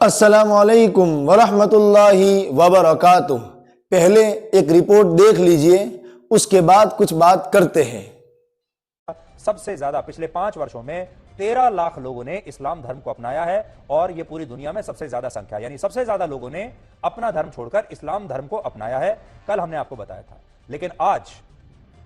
السلام علیکم ورحمۃ اللہ وبرکاتہ۔ پہلے ایک رپورٹ دیکھ لیجئے، اس کے بعد کچھ بات کرتے ہیں۔ سب سے زیادہ پچھلے 5 ورشوں میں 13 لاکھ لوگوں نے اسلام دھرم کو اپنایا ہے، اور یہ پوری دنیا میں سب سے زیادہ سنکھیا، یعنی سب سے زیادہ لوگوں نے اپنا دھرم چھوڑ کر اسلام دھرم کو اپنایا ہے۔ کل ہم نے آپ کو بتایا تھا، لیکن آج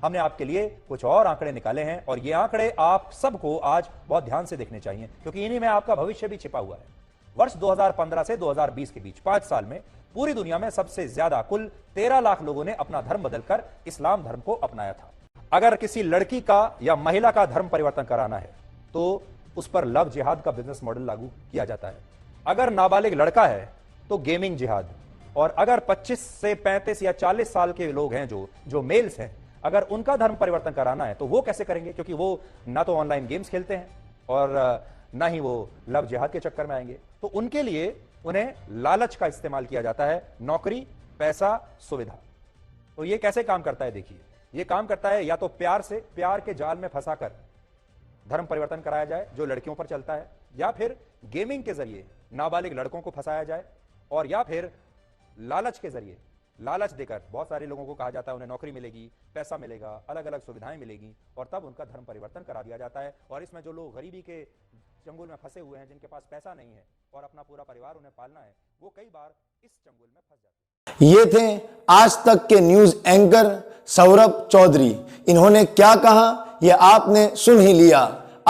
ہم نے آپ کے لیے کچھ اور آنکڑے نکالے ہیں، اور یہ آنکڑے آپ سب کو آج بہت دھیان سے دیکھنے چاہیے، کیونکہ انہی میں آپ کا بھوشیہ بھی چھپا ہوا ہے۔ ورش 2015 سے 2020 کے بیچ 5 سال میں پوری دنیا میں سب سے زیادہ کل 13 لاکھ لوگوں نے اپنا دھرم بدل کر اسلام دھرم کو اپنایا تھا۔ اگر کسی لڑکی کا یا مہیلا کا دھرم پریورتن کرانا ہے تو اس پر لو جہاد کا بزنس ماڈل لاگو کیا جاتا ہے۔ اگر نابالغ لڑکا ہے تو گیمنگ جہاد، اور اگر 25 سے 35 یا 40 سال کے لوگ ہیں جو میلز ہیں، اگر ان کا دھرم پریورتن کرانا ہے تو وہ کیسے کریں گے؟ کیونکہ وہ نہ تو آن لائن گیمز کھیلتے ہیں اور نہ ہی وہ لو جہاد کے چکر میں آئیں گے، تو ان کے لیے انہیں لالچ کا استعمال کیا جاتا ہے، نوکری، پیسہ، سویدھا۔ تو یہ کیسے کام کرتا ہے؟ دیکھیے، یہ کام کرتا ہے یا تو پیار کے جال میں پھنسا کر دھرم پریورتن کرایا جائے جو لڑکیوں پر چلتا ہے، یا پھر گیمنگ کے ذریعے نابالغ لڑکوں کو پھنسایا جائے، اور یا پھر لالچ کے ذریعے لالچ دے کر بہت سارے لوگوں کو کہا جاتا ہے انہیں نوکری ملے گی، پیسہ ملے گا، الگ الگ سویدھائیں ملے گی، اور تب ان کا دھرم پریورتن کرا دیا جاتا ہے۔ اور اس میں جو لوگ غریبی کے چنگل میں پھنسے ہوئے ہیں، جن کے پاس پیسہ نہیں ہے اور اپنا پورا پریوار انہیں پالنا ہے، وہ کئی بار اس چنگل میں پھنس جاتے ہیں۔ یہ تھے آج تک کے نیوز اینکر سوربھ چودھری۔ انہوں نے کیا کہا یہ آپ نے سن ہی لیا۔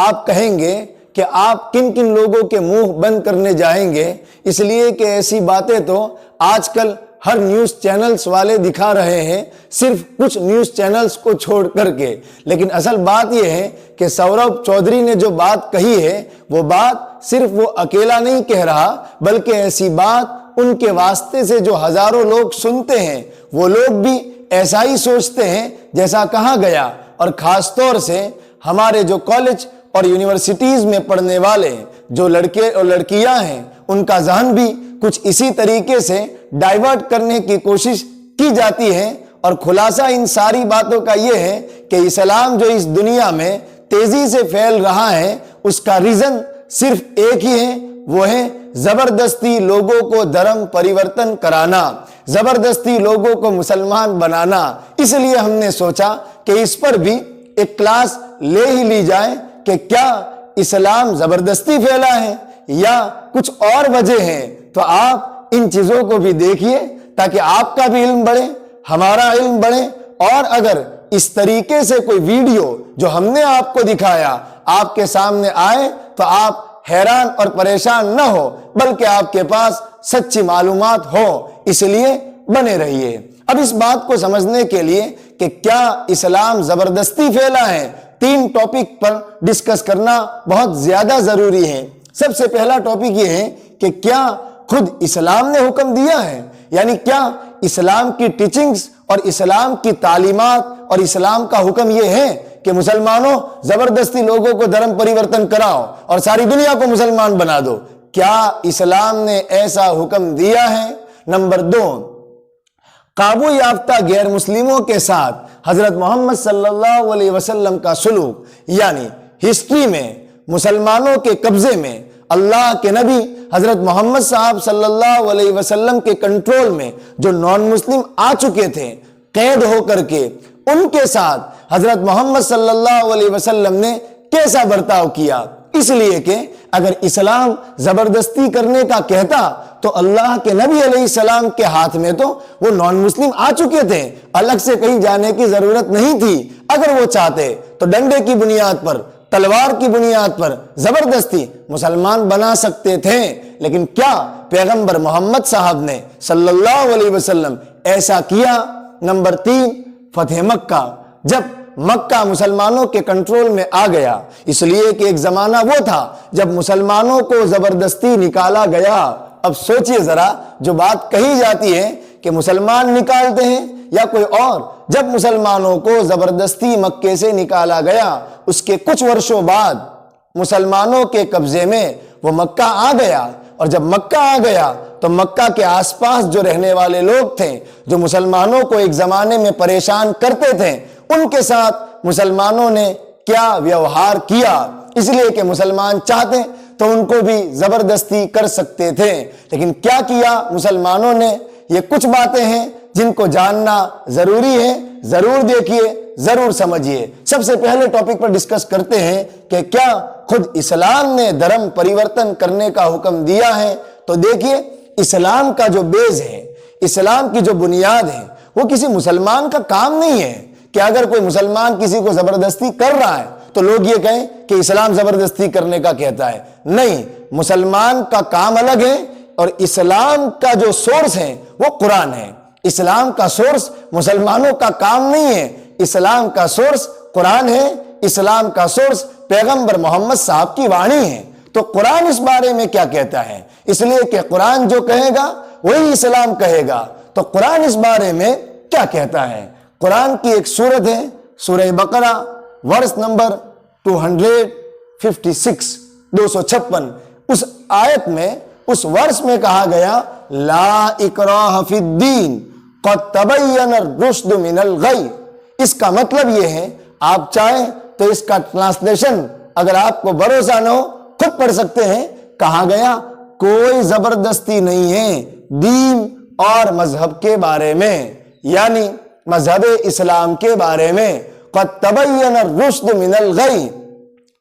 آپ کہیں گے کہ آپ کن کن لوگوں کے منہ بند کرنے جائیں گے، اس لیے کہ ایسی باتیں تو آج کل ہر نیوز چینلز والے دکھا رہے ہیں، صرف کچھ نیوز چینلز کو چھوڑ کر کے۔ لیکن اصل بات یہ ہے کہ سوربھ چودھری نے جو بات کہی ہے، وہ بات صرف وہ اکیلا نہیں کہہ رہا، بلکہ ایسی بات ان کے واسطے سے جو ہزاروں لوگ سنتے ہیں، وہ لوگ بھی ایسا ہی سوچتے ہیں جیسا کہا گیا۔ اور خاص طور سے ہمارے جو کالج اور یونیورسٹیز میں پڑھنے والے جو لڑکے اور لڑکیاں ہیں، ان کا ذہن بھی کچھ اسی طریقے سے ڈائیورٹ کرنے کی کوشش کی جاتی ہے۔ اور خلاصہ ان ساری باتوں کا یہ ہے کہ اسلام جو اس دنیا میں تیزی سے پھیل رہا ہے، اس کا ریزن صرف ایک ہی ہے، وہ ہے زبردستی لوگوں کو دھرم پریورتن کرانا، زبردستی لوگوں کو مسلمان بنانا۔ اس لیے ہم نے سوچا کہ اس پر بھی ایک کلاس لے ہی لی جائے کہ کیا اسلام زبردستی پھیلا ہے یا کچھ اور وجہ ہے۔ تو آپ ان چیزوں کو بھی دیکھیے تاکہ آپ کا بھی علم بڑھے، ہمارا علم بڑھے، اور اگر اس طریقے سے کوئی ویڈیو جو ہم نے آپ کو دکھایا آپ کے سامنے آئے تو آپ حیران اور پریشان نہ ہو، بلکہ آپ کے پاس سچی معلومات ہو۔ اس لیے بنے رہیے۔ اب اس بات کو سمجھنے کے لیے کہ کیا اسلام زبردستی پھیلا ہے، 3 ٹاپک پر ڈسکس کرنا بہت زیادہ ضروری ہے۔ سب سے پہلا ٹاپک یہ ہے کہ کیا خود اسلام نے حکم دیا ہے، یعنی کیا اسلام کی ٹیچنگز اور اسلام کی تعلیمات اور اسلام کا حکم یہ ہے کہ مسلمانوں زبردستی لوگوں کو دھرم پریورتن کراؤ اور ساری دنیا کو مسلمان بنا دو؟ کیا اسلام نے ایسا حکم دیا ہے؟ نمبر 2، قابو یافتہ غیر مسلموں کے ساتھ حضرت محمد صلی اللہ علیہ وسلم کا سلوک، یعنی ہسٹری میں مسلمانوں کے قبضے میں اللہ کے نبی حضرت محمد صاحب صلی اللہ علیہ وسلم کے کنٹرول میں جو نان مسلم آ چکے تھے قید ہو کر کے، ان کے ساتھ حضرت محمد صلی اللہ علیہ وسلم نے کیسا برتاؤ کیا۔ اس لیے کہ اگر اسلام زبردستی کرنے کا کہتا تو اللہ کے نبی علیہ السلام کے ہاتھ میں تو وہ نان مسلم آ چکے تھے، الگ سے کہیں جانے کی ضرورت نہیں تھی۔ اگر وہ چاہتے تو ڈنڈے کی بنیاد پر، تلوار کی بنیاد پر زبردستی مسلمان بنا سکتے تھے، لیکن کیا پیغمبر محمد صاحب نے صلی اللہ علیہ وسلم ایسا کیا؟ نمبر 3، فتح مکہ۔ جب مکہ مسلمانوں کے کنٹرول میں آ گیا، اس لیے کہ ایک زمانہ وہ تھا جب مسلمانوں کو زبردستی نکالا گیا۔ اب سوچئے ذرا، جو بات کہی جاتی ہے کہ مسلمان نکالتے ہیں یا کوئی اور، جب مسلمانوں کو زبردستی مکے سے نکالا گیا، اس کے کچھ ورشوں بعد مسلمانوں کے قبضے میں وہ مکہ آ گیا، اور جب مکہ آ گیا تو مکہ کے آس پاس جو رہنے والے لوگ تھے، جو مسلمانوں کو ایک زمانے میں پریشان کرتے تھے، ان کے ساتھ مسلمانوں نے کیا ویوہار کیا؟ اس لیے کہ مسلمان چاہتے تو ان کو بھی زبردستی کر سکتے تھے، لیکن کیا کیا مسلمانوں نے؟ یہ کچھ باتیں ہیں جن کو جاننا ضروری ہے، ضرور دیکھیے، ضرور سمجھیے۔ سب سے پہلے ٹاپک پر ڈسکس کرتے ہیں کہ کیا خود اسلام نے دھرم پریورتن کرنے کا حکم دیا ہے؟ تو دیکھیے، اسلام کا جو بیس ہے، اسلام کی جو بنیاد ہے، وہ کسی مسلمان کا کام نہیں ہے کہ اگر کوئی مسلمان کسی کو زبردستی کر رہا ہے تو لوگ یہ کہیں کہ اسلام زبردستی کرنے کا کہتا ہے۔ نہیں، مسلمان کا کام الگ ہے، اور اسلام کا جو سورس ہے وہ قرآن ہے۔ اسلام کا سورس مسلمانوں کا کام نہیں ہے، اسلام کا سورس قرآن ہے، اسلام کا سورس پیغمبر محمد صاحب کی وانی ہے۔ تو قرآن اس بارے میں کیا کہتا ہے؟ اس لیے کہ قرآن جو کہے گا وہی اسلام کہے گا۔ تو قرآن اس بارے میں کیا کہتا ہے؟ قرآن کی ایک سورت ہے سورہ بقرہ، ورس نمبر 256، 256۔ اس آیت میں، اس ورس میں کہا گیا لا اکراہ فی الدین قد تبین الرشد من الغی۔ اس کا مطلب یہ ہے، آپ چاہیں تو اس کا ٹرانسلیشن اگر آپ کو بھروسہ نہ ہو خود پڑھ سکتے ہیں۔ کہا گیا کوئی زبردستی نہیں ہے دین اور مذہب کے بارے میں، یعنی مذہب اسلام کے بارے میں۔ قد تبین الرشد من الغی،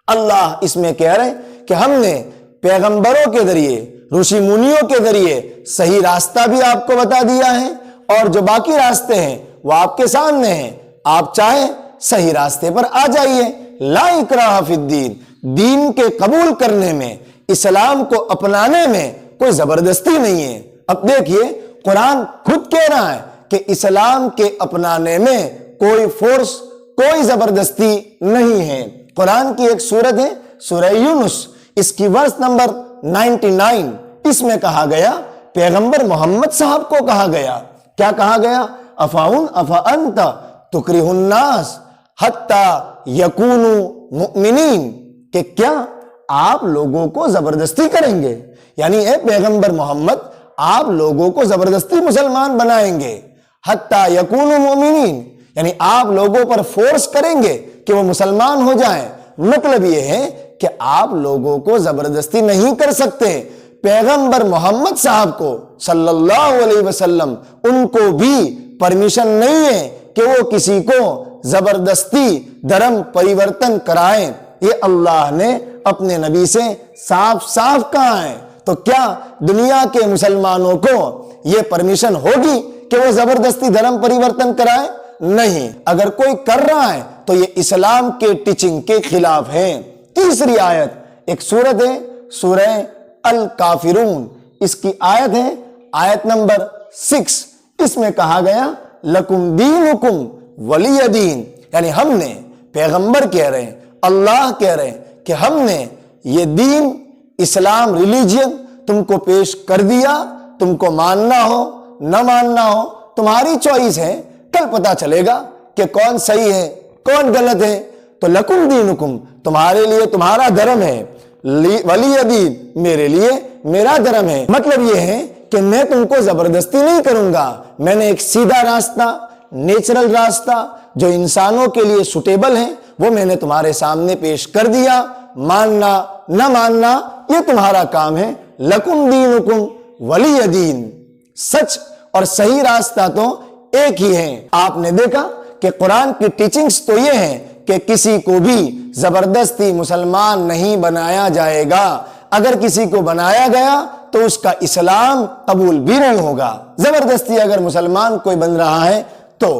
اللہ اس میں کہہ رہے ہیں کہ ہم نے پیغمبروں کے ذریعے، رشی منیوں کے ذریعے صحیح راستہ بھی آپ کو بتا دیا ہے، اور جو باقی راستے ہیں وہ آپ کے سامنے ہیں۔ آپ چاہیں صحیح راستے پر آ جائیے۔ لا اکراہ فی الدین، دین کے قبول کرنے میں، اسلام کو اپنانے میں کوئی زبردستی نہیں ہے۔ اب دیکھیے، قرآن خود کہہ رہا ہے کہ اسلام کے اپنانے میں کوئی فورس، کوئی زبردستی نہیں ہے۔ قرآن کی ایک سورت ہے سورہ یونس، اس کی ورس نمبر 99، اس میں کہا گیا، پیغمبر محمد صاحب کو کہا گیا، کیا کہا گیا؟ افانت تکرہ الناس حتی یکونوا مؤمنین، کہ کیا آپ لوگوں کو زبردستی کریں گے؟ یعنی اے پیغمبر محمد، آپ لوگوں کو زبردستی مسلمان بنائیں گے۔ حتی یکونوا مؤمنین، یعنی آپ لوگوں پر فورس کریں گے کہ وہ مسلمان ہو جائیں۔ مطلب یہ ہے کہ آپ لوگوں کو زبردستی نہیں کر سکتے۔ پیغمبر محمد صاحب کو صلی اللہ علیہ وسلم، ان کو بھی پرمیشن نہیں ہے کہ وہ کسی کو زبردستی دھرم پریورتن کرائیں۔ یہ اللہ نے اپنے نبی سے صاف صاف کہا ہے۔ تو کیا دنیا کے مسلمانوں کو یہ پرمیشن ہوگی کہ وہ زبردستی دھرم پریورتن کرائیں؟ نہیں۔ اگر کوئی کر رہا ہے تو یہ اسلام کے ٹیچنگ کے خلاف ہے۔ تیسری آیت، ایک سورت ہے سورہ الکافرون، اس کی آیت ہے آیت نمبر 6، اس میں کہا گیا لکم دینکم ولی دین، یعنی ہم نے، پیغمبر کہہ رہے ہیں، اللہ کہہ رہے ہیں کہ ہم نے یہ دین، اسلام ریلیجین تم کو پیش کر دیا، تم کو ماننا ہو نہ ماننا ہو تمہاری چوائس ہے، کل پتا چلے گا کہ کون صحیح ہے کون غلط ہے۔ تو لکم دینکم، تمہارے لیے تمہارا دھرم ہے، ولی دین، میرے لیے میرا دھرم ہے۔ مطلب یہ ہے کہ میں تم کو زبردستی نہیں کروں گا، میں نے ایک سیدھا راستہ، نیچرل راستہ جو انسانوں کے لیے سوٹیبل ہے وہ میں نے تمہارے سامنے پیش کر دیا۔ ماننا نہ ماننا یہ تمہارا کام ہے۔ لکم دینکم ولی دین، سچ اور صحیح راستہ تو ایک ہی ہے۔ آپ نے دیکھا کہ قرآن کی ٹیچنگز تو یہ ہیں کہ کسی کو بھی زبردستی مسلمان نہیں بنایا جائے گا۔ اگر کسی کو بنایا گیا تو اس کا اسلام قبول بھی نہیں ہوگا۔ زبردستی اگر مسلمان کوئی بن رہا ہے تو۔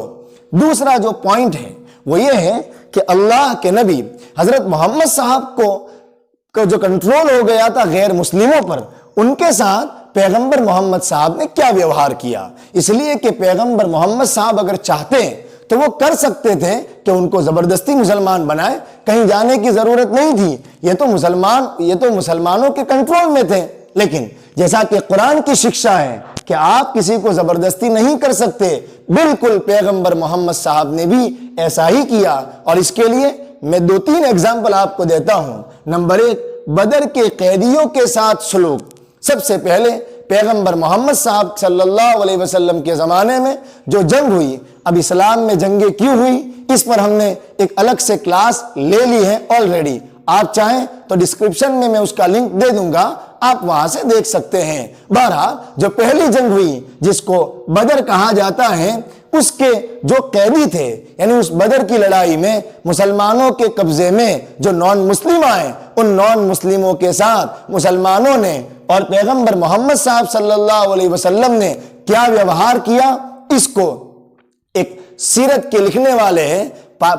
دوسرا جو پوائنٹ ہے وہ یہ ہے کہ اللہ کے نبی حضرت محمد صاحب کو جو کنٹرول ہو گیا تھا غیر مسلموں پر، ان کے ساتھ پیغمبر محمد صاحب نے کیا ویوہار کیا۔ اس لیے کہ پیغمبر محمد صاحب اگر چاہتے تو وہ کر سکتے تھے کہ ان کو زبردستی مسلمان بنائے، کہیں جانے کی ضرورت نہیں تھی، یہ تو مسلمانوں کے کنٹرول میں تھے۔ لیکن جیسا کہ قرآن کی شکشا ہے کہ آپ کسی کو زبردستی نہیں کر سکتے، بالکل پیغمبر محمد صاحب نے بھی ایسا ہی کیا۔ اور اس کے لیے میں 2-3 ایگزامپل آپ کو دیتا ہوں۔ نمبر 1، بدر کے قیدیوں کے ساتھ سلوک۔ سب سے پہلے پیغمبر محمد صاحب صلی اللہ علیہ وسلم کے زمانے میں جو جنگ ہوئی، اب اسلام میں جنگیں کیوں ہوئی اس پر ہم نے ایک الگ سے کلاس لے لی ہے آلریڈی، آپ چاہیں تو ڈسکرپشن میں اس کا لنک دے دوں گا, آپ وہاں سے دیکھ سکتے ہیں. بہرحال جو پہلی جنگ ہوئی جس کو بدر کہا جاتا ہے, اس کے جو قیدی تھے, یعنی اس بدر کی لڑائی میں مسلمانوں کے قبضے میں جو نان مسلم آئے, ان نان مسلموں کے ساتھ مسلمانوں نے اور پیغمبر محمد صاحب صلی اللہ علیہ وسلم نے کیا ویوہار کیا, اس کو ایک سیرت کے لکھنے والے ہیں,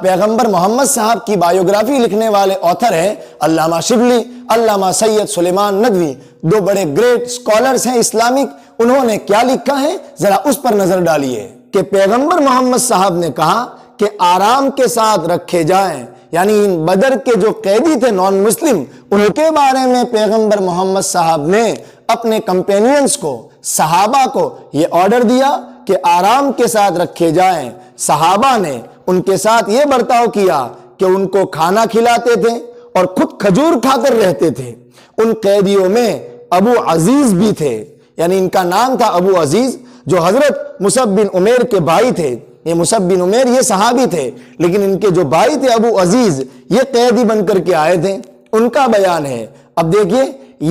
پیغمبر محمد صاحب کی بایوگرافی لکھنے والے آتھر ہیں علامہ شبلی, علامہ سید سلیمان ندوی, دو بڑے گریٹ سکولرز ہیں اسلامک. انہوں نے کیا لکھا ہے ذرا اس پر نظر ڈالیے کہ پیغمبر محمد صاحب نے کہا کہ آرام کے ساتھ رکھے جائیں, یعنی ان بدر کے جو قیدی تھے نان مسلم, ان کے بارے میں پیغمبر محمد صاحب نے اپنے کمپینینز کو, صحابہ کو یہ آرڈر دیا کہ آرام کے ساتھ رکھے جائیں. صحابہ نے ان کے ساتھ یہ برتاؤ کیا کہ ان کو کھانا کھلاتے تھے اور خود کھجور کھا کر رہتے تھے. ان قیدیوں میں ابو عزیز بھی تھے, یعنی ان کا نام تھا ابو عزیز, جو حضرت مصعب بن عمیر کے بھائی تھے. یہ مصعب بن عمیر یہ صحابی تھے, لیکن ان کے جو بھائی تھے ابو عزیز, یہ قیدی بن کر کے آئے تھے. ان کا بیان ہے. اب دیکھیے,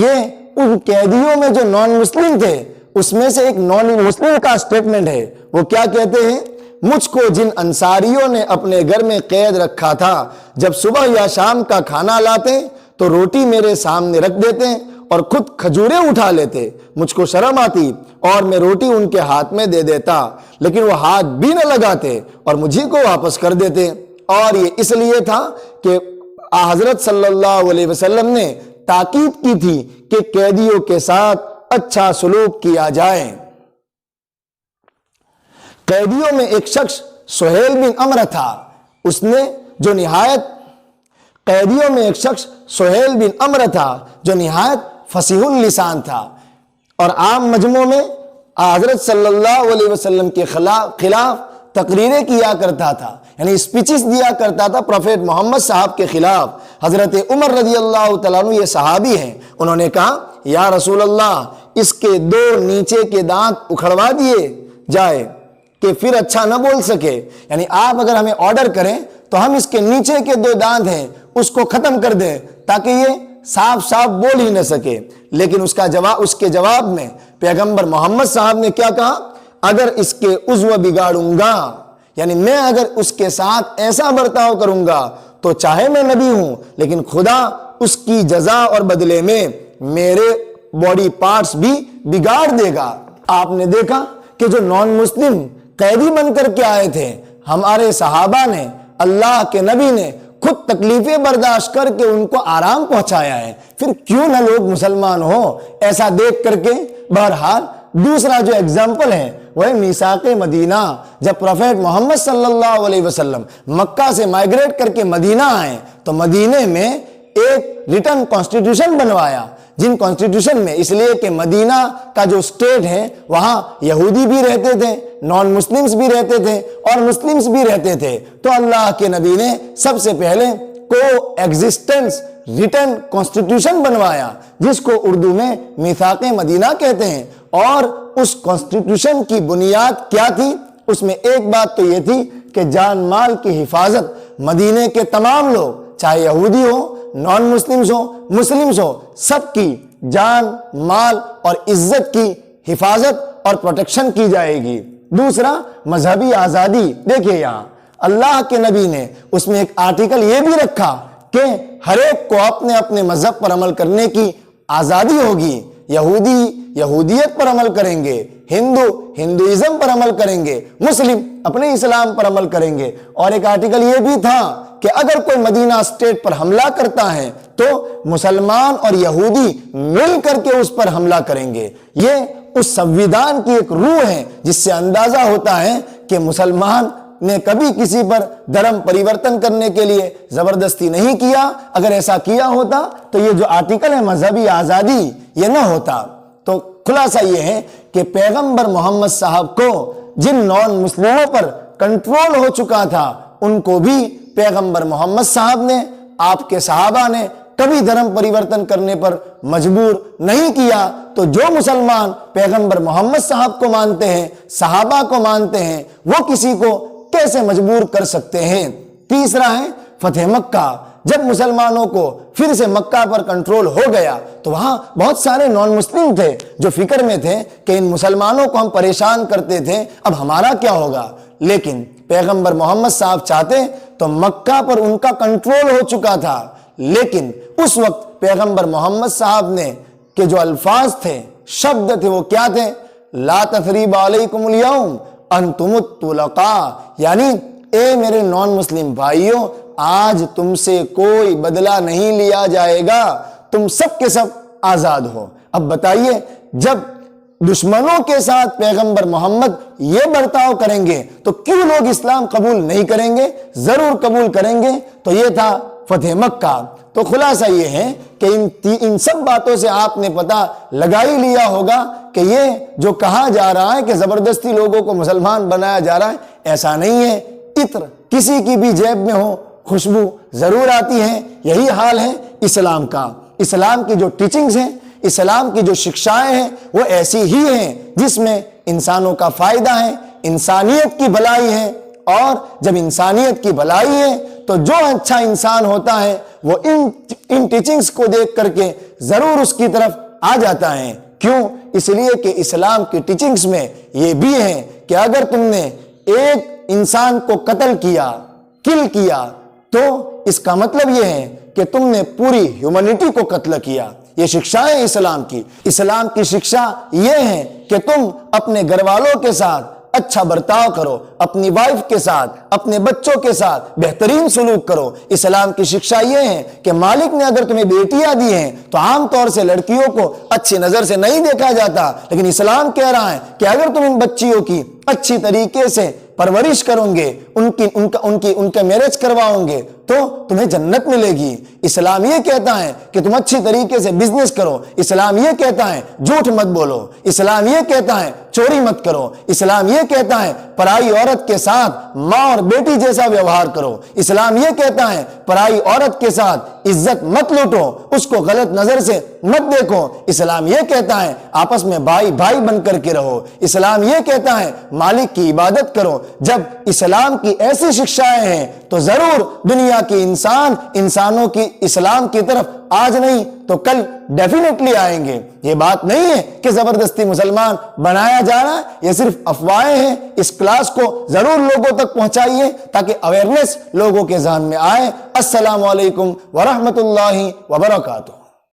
یہ ان قیدیوں میں جو نان مسلم تھے اس میں سے ایک نان مسلم کا سٹیٹمنٹ ہے. وہ کیا کہتے ہیں, مجھ کو جن انصاریوں نے اپنے گھر میں قید رکھا تھا, جب صبح یا شام کا کھانا لاتے تو روٹی میرے سامنے رکھ دیتے اور خود کھجوریں اٹھا لیتے. مجھ کو شرم آتی اور میں روٹی ان کے ہاتھ میں دے دیتا, لیکن وہ ہاتھ بھی نہ لگاتے اور مجھے کو واپس کر دیتے. اور یہ اس لیے تھا کہ حضرت صلی اللہ علیہ وسلم نے تاکید کی تھی کہ قیدیوں کے ساتھ اچھا سلوک کیا جائے. قیدیوں میں ایک شخص سہیل بن عمرو تھا, اس نے جو نہایت قیدیوں میں ایک شخص سہیل بن عمرو تھا جو نہایت فصیح اللسان تھا, اور عام مجمعوں میں حضرت صلی اللہ علیہ وسلم کے خلاف تقریریں کیا کرتا تھا, یعنی اسپیچز دیا کرتا تھا پروفیٹ محمد صاحب کے خلاف. حضرت عمر رضی اللہ تعالیٰ عنہ یہ صحابی ہیں, انہوں نے کہا یا رسول اللہ, اس کے دو نیچے کے دانت اکھڑوا دیے جائے کہ پھر اچھا نہ بول سکے. یعنی آپ اگر ہمیں آرڈر کریں تو ہم اس کے نیچے کے دو دانت ہیں اس کو ختم کر دیں تاکہ یہ صاف صاف بول ہی نہ سکے. لیکن اس کے جواب میں پیغمبر محمد صاحب نے کیا کہا, اگر اس کے عضو بگاڑوں گا, یعنی میں اگر اس کے ساتھ ایسا برتاؤ کروں گا تو چاہے میں نبی ہوں لیکن خدا اس کی جزا اور بدلے میں میرے باڈی پارٹس بھی بگاڑ دے گا. آپ نے دیکھا کہ جو نان مسلم قیدی بن کر کے آئے تھے, ہمارے صحابہ نے, اللہ کے نبی نے خود تکلیفیں برداشت کر کے ان کو آرام پہنچایا ہے, پھر کیوں نہ لوگ مسلمان ہوں ایسا دیکھ کر کے. بہرحال دوسرا جو ایگزامپل ہے وہ ہے میثاق مدینہ. جب پروفیٹ محمد صلی اللہ علیہ وسلم مکہ سے مائگریٹ کر کے مدینہ آئے تو مدینے میں ایک ریٹن کانسٹیٹیوشن بنوایا, جن کانسٹیٹیوشن میں, اس لیے کہ مدینہ کا جو سٹیٹ ہے وہاں یہودی بھی رہتے تھے, نان مسلمز بھی رہتے تھے اور مسلمز بھی رہتے تھے, تو اللہ کے نبی نے سب سے پہلے کو ایگزسٹنس ریٹن کانسٹیٹیوشن بنوایا جس کو اردو میں میثاق مدینہ کہتے ہیں. اور اس کانسٹیٹیوشن کی بنیاد کیا تھی, اس میں ایک بات تو یہ تھی کہ جان مال کی حفاظت مدینے کے تمام لوگ, چاہے یہودی ہو, نان مسلمز ہو, مسلمز ہو, سب کی جان مال اور عزت کی حفاظت اور پروٹیکشن کی جائے گی. دوسرا مذہبی آزادی. دیکھیے یہاں اللہ کے نبی نے اس میں ایک آرٹیکل یہ بھی رکھا کہ ہر ایک کو اپنے اپنے مذہب پر عمل کرنے کی آزادی ہوگی. یہودی یہودیت پر عمل کریں گے, ہندو ہندوازم پر عمل کریں گے, مسلم اپنے اسلام پر عمل کریں گے. اور ایک آرٹیکل یہ بھی تھا کہ اگر کوئی مدینہ اسٹیٹ پر حملہ کرتا ہے تو مسلمان اور یہودی مل کر کے اس پر حملہ کریں گے. یہ اس سنویدھان کی ایک روح ہے جس سے اندازہ ہوتا ہے کہ مسلمان نے کبھی کسی پر دھرم پریورتن کرنے کے لیے زبردستی نہیں کیا. اگر ایسا کیا ہوتا تو یہ جو آرٹیکل ہے مذہبی آزادی یہ نہ ہوتا. تو خلاصہ یہ ہے کہ پیغمبر محمد صاحب کو جن نان مسلموں پر کنٹرول ہو چکا تھا ان کو بھی پیغمبر محمد صاحب نے, آپ کے صحابہ نے کبھی دھرم پریورتن کرنے پر مجبور نہیں کیا. تو جو مسلمان پیغمبر محمد صاحب کو مانتے ہیں, صحابہ کو مانتے ہیں, وہ کسی کو کیسے مجبور کر سکتے ہیں. تیسرا ہے فتح مکہ. جب مسلمانوں کو پھر سے مکہ پر کنٹرول ہو گیا تو وہاں بہت سارے نان مسلم تھے جو فکر میں تھے کہ ان مسلمانوں کو ہم پریشان کرتے تھے، اب ہمارا کیا ہوگا؟ لیکن پیغمبر محمد صاحب چاہتے تو مکہ پر ان کا کنٹرول ہو چکا تھا، لیکن اس وقت پیغمبر محمد صاحب نے کہ جو الفاظ تھے، شبد تھے، وہ کیا تھے؟ لا تثریب علیکم اليوم انتم الطلقاء، یعنی اے میرے نان مسلم بھائیوں، آج تم سے کوئی بدلہ نہیں لیا جائے گا، تم سب کے سب آزاد ہو۔ اب بتائیے، جب دشمنوں کے ساتھ پیغمبر محمد یہ برتاؤ کریں گے تو کیوں لوگ اسلام قبول نہیں کریں گے؟ ضرور قبول کریں گے۔ تو یہ تھا فتح مکہ۔ تو خلاصہ یہ ہے کہ ان سب باتوں سے آپ نے پتہ لگا ہی لیا ہوگا کہ یہ جو کہا جا رہا ہے کہ زبردستی لوگوں کو مسلمان بنایا جا رہا ہے، ایسا نہیں ہے۔ عطر کسی کی بھی جیب میں ہو، خوشبو ضرور آتی ہے۔ یہی حال ہے اسلام کا۔ اسلام کی جو ٹیچنگز ہیں، اسلام کی جو شکشائیں ہیں، وہ ایسی ہی ہیں جس میں انسانوں کا فائدہ ہے، انسانیت کی بھلائی ہے۔ اور جب انسانیت کی بھلائی ہے تو جو اچھا انسان ہوتا ہے وہ ان ٹیچنگز کو دیکھ کر کے ضرور اس کی طرف آ جاتا ہے۔ کیوں؟ اس لیے کہ اسلام کی ٹیچنگز میں یہ بھی ہے کہ اگر تم نے ایک انسان کو قتل کیا، کل کیا، تو اس کا مطلب یہ ہے کہ تم نے پوری ہیومنٹی کو قتل کیا۔ یہ شکشا ہے اسلام کی۔ اسلام کی شکشا یہ ہے کہ تم اپنے گھر والوں کے ساتھ اچھا برتاؤ کرو، اپنی وائف کے ساتھ، اپنے بچوں کے ساتھ بہترین سلوک کرو۔ اسلام کی شکشا یہ ہے کہ مالک نے اگر تمہیں بیٹیاں دی ہیں تو عام طور سے لڑکیوں کو اچھی نظر سے نہیں دیکھا جاتا، لیکن اسلام کہہ رہا ہے کہ اگر تم ان بچیوں کی اچھی طریقے سے پرورش کرو گے، ان کا میرج کرواؤ گے تو تمہیں جنت ملے گی۔ اسلام یہ کہتا ہے کہ تم اچھی طریقے سے بزنس کرو۔ اسلام یہ کہتا ہے جھوٹ مت بولو۔ اسلام یہ کہتا ہے چوری مت کرو۔ اسلام یہ کہتا ہے پرائی عورت کے ساتھ ماں اور بیٹی جیسا ویوہار کرو۔ اسلام یہ کہتا ہے پرائی عورت کے ساتھ عزت مت لوٹو، اس کو غلط نظر سے مت دیکھو۔ اسلام یہ کہتا ہے آپس میں بھائی بھائی بن کر کے رہو۔ اسلام یہ کہتا ہے مالک کی عبادت کرو۔ جب اسلام کی ایسی شکشائیں ہیں تو ضرور دنیا کے انسانوں کی اسلام کی طرف آج نہیں تو کل ڈیفینیٹلی آئیں گے۔ یہ بات نہیں ہے کہ زبردستی مسلمان بنایا جا رہا ہے، یہ صرف افواہیں ہیں۔ اس کلاس کو ضرور لوگوں تک پہنچائیے تاکہ اویئرنیس لوگوں کے ذہن میں آئے۔ السلام علیکم ورحمۃ اللہ وبرکاتہ۔